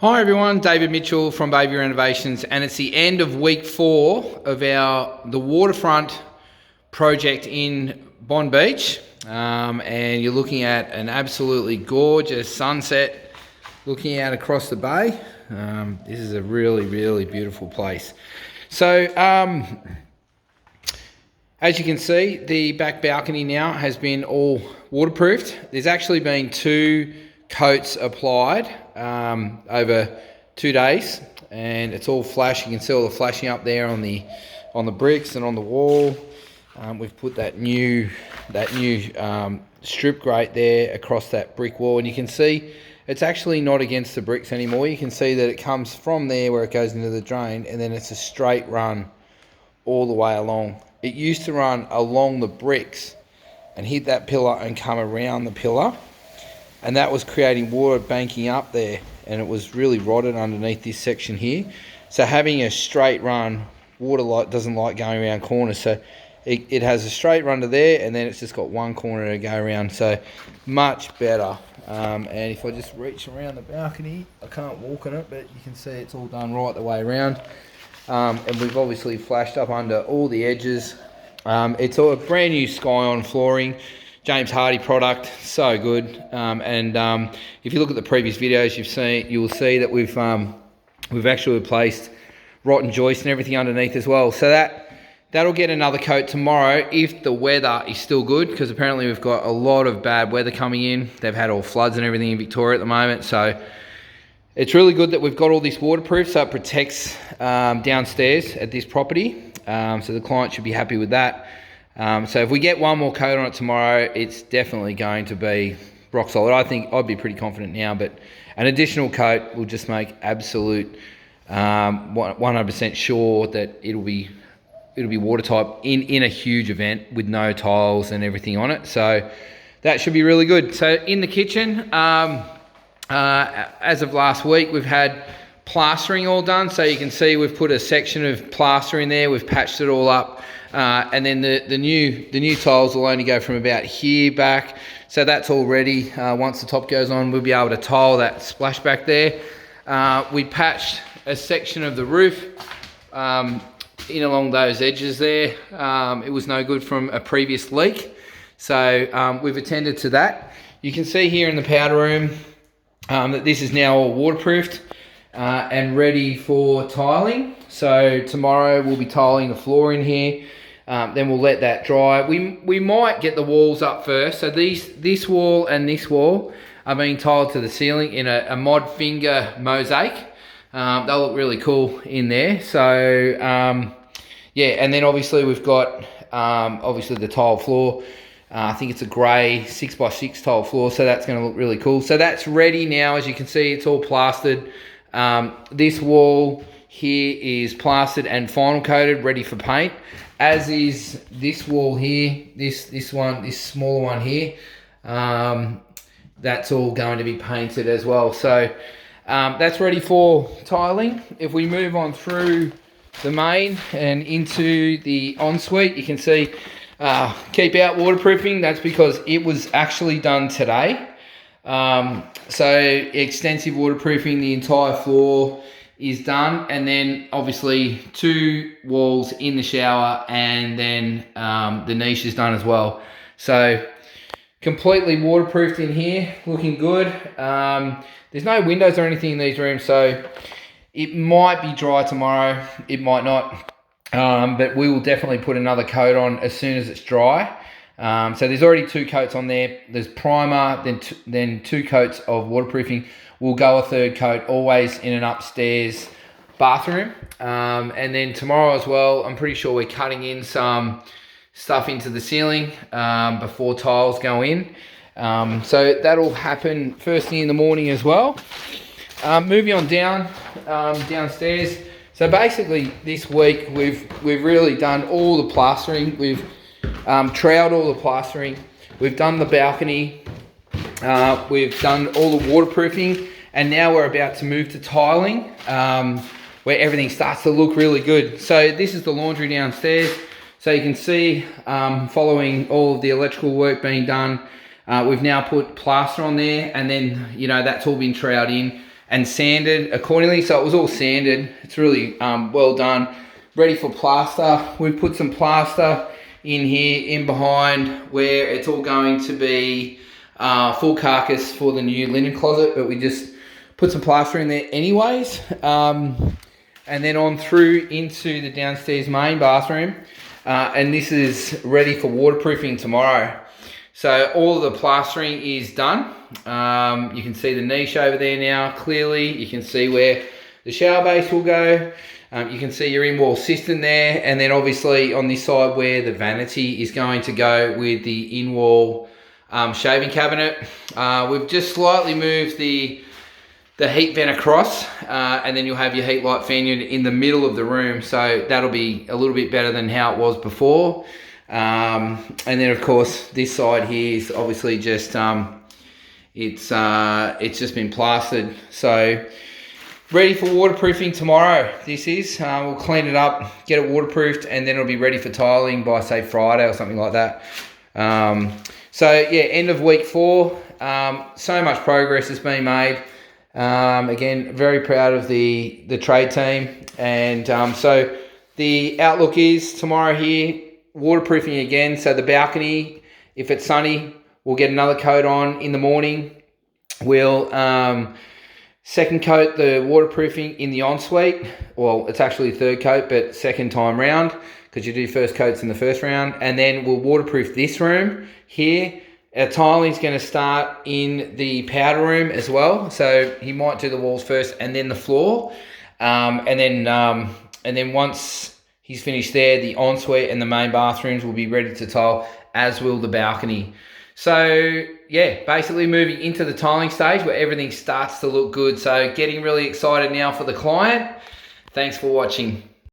Hi everyone, David Mitchell from Bayview Renovations, and it's the end of week 4 of the Waterfront project in Bonbeach, and you're looking at an absolutely gorgeous sunset looking out across the bay. This is a really beautiful place. So as you can see, the back balcony now has been all waterproofed. There's actually been 2 coats applied over 2 days, and it's all flash. You can see all the flashing up there on the bricks and on the wall. We've put that new strip grate there across that brick wall, and you can see it's actually not against the bricks anymore. You can see that it comes from there where it goes into the drain, and then it's a straight run all the way along. It used to run along the bricks and hit that pillar and come around the pillar, and that was creating water banking up there, and it was really rotted underneath this section here. So having a straight run, water doesn't like going around corners, so it has a straight run to there, and then it's just got one corner to go around, so much better. And if I just reach around the balcony, I can't walk on it, but you can see it's all done right the way around. And we've obviously flashed up under all the edges. It's all a brand new Sky-On flooring, James Hardy product, so good. If you look at the previous videos you'll see that we've actually replaced rotten joists and everything underneath as well. So that'll get another coat tomorrow if the weather is still good, because apparently we've got a lot of bad weather coming in. They've had all floods and everything in Victoria at the moment, so it's really good that we've got all this waterproof, so it protects downstairs at this property. So the client should be happy with that. So if we get one more coat on it tomorrow, it's definitely going to be rock solid. I think I'd be pretty confident now, but an additional coat will just make absolute 100% sure that it'll be watertight in a huge event with no tiles and everything on it. So that should be really good. So in the kitchen, as of last week, we've had plastering all done. So you can see we've put a section of plaster in there. We've patched it all up. And then the new tiles will only go from about here back. So that's all ready. Once the top goes on, we'll be able to tile that splashback there. We patched a section of the roof in along those edges there. It was no good from a previous leak. So we've attended to that. You can see here in the powder room that this is now all waterproofed and ready for tiling. So tomorrow we'll be tiling the floor in here. Then we'll let that dry. We might get the walls up first. So this wall and this wall are being tiled to the ceiling in a mod finger mosaic. They'll look really cool in there. So yeah, and then obviously we've got obviously the tile floor. I think it's a grey 6x6 tile floor, so that's going to look really cool. So that's ready now. As you can see, it's all plastered. This wall here is plastered and final coated, ready for paint, as is this wall here, this smaller one here. That's all going to be painted as well. So that's ready for tiling. If we move on through the main and into the ensuite, you can see keep out waterproofing. That's because it was actually done today. So extensive waterproofing, the entire floor is done, and then obviously 2 walls in the shower, and then the niche is done as well. So completely waterproofed in here, looking good. There's no windows or anything in these rooms, so it might be dry tomorrow, it might not, but we will definitely put another coat on as soon as it's dry. So there's already 2 coats on there. There's primer, then 2 coats of waterproofing. We'll go a 3rd coat, always in an upstairs bathroom. And then tomorrow as well, I'm pretty sure we're cutting in some stuff into the ceiling before tiles go in. So that'll happen first thing in the morning as well. Moving on downstairs. So basically this week we've really done all the plastering. We've troweled all the plastering. We've done the balcony. We've done all the waterproofing, and now we're about to move to tiling, where everything starts to look really good. So this is the laundry downstairs. So you can see, following all of the electrical work being done, we've now put plaster on there, and then that's all been troweled in. and sanded accordingly. So it was all sanded. It's really well done. Ready for plaster. We've put some plaster in here, in behind, where it's all going to be full carcass for the new linen closet, but we just put some plaster in there anyways. And then on through into the downstairs main bathroom. And this is ready for waterproofing tomorrow. So all of the plastering is done. You can see the niche over there now clearly. You can see where the shower base will go. You can see your in-wall cistern there. And then obviously on this side where the vanity is going to go with the in-wall shaving cabinet. We've just slightly moved the heat vent across, and then you'll have your heat light fan unit in the middle of the room. So that'll be a little bit better than how it was before. And then of course this side here is obviously just it's just been plastered. So ready for waterproofing tomorrow. This is we'll clean it up, get it waterproofed, and then it'll be ready for tiling by say Friday or something like that. So yeah, end of week 4. So much progress has been made. Again, very proud of the trade team. And so the outlook is tomorrow here, waterproofing again. So the balcony, if it's sunny, we'll get another coat on in the morning. We'll second coat the waterproofing in the ensuite. Well, it's actually third coat, but second time round, because you do first coats in the first round. And then we'll waterproof this room here. Our tiling is going to start in the powder room as well. So he might do the walls first and then the floor. And then once he's finished there, the ensuite and the main bathrooms will be ready to tile, as will the balcony. So yeah, basically moving into the tiling stage where everything starts to look good. So getting really excited now for the client. Thanks for watching.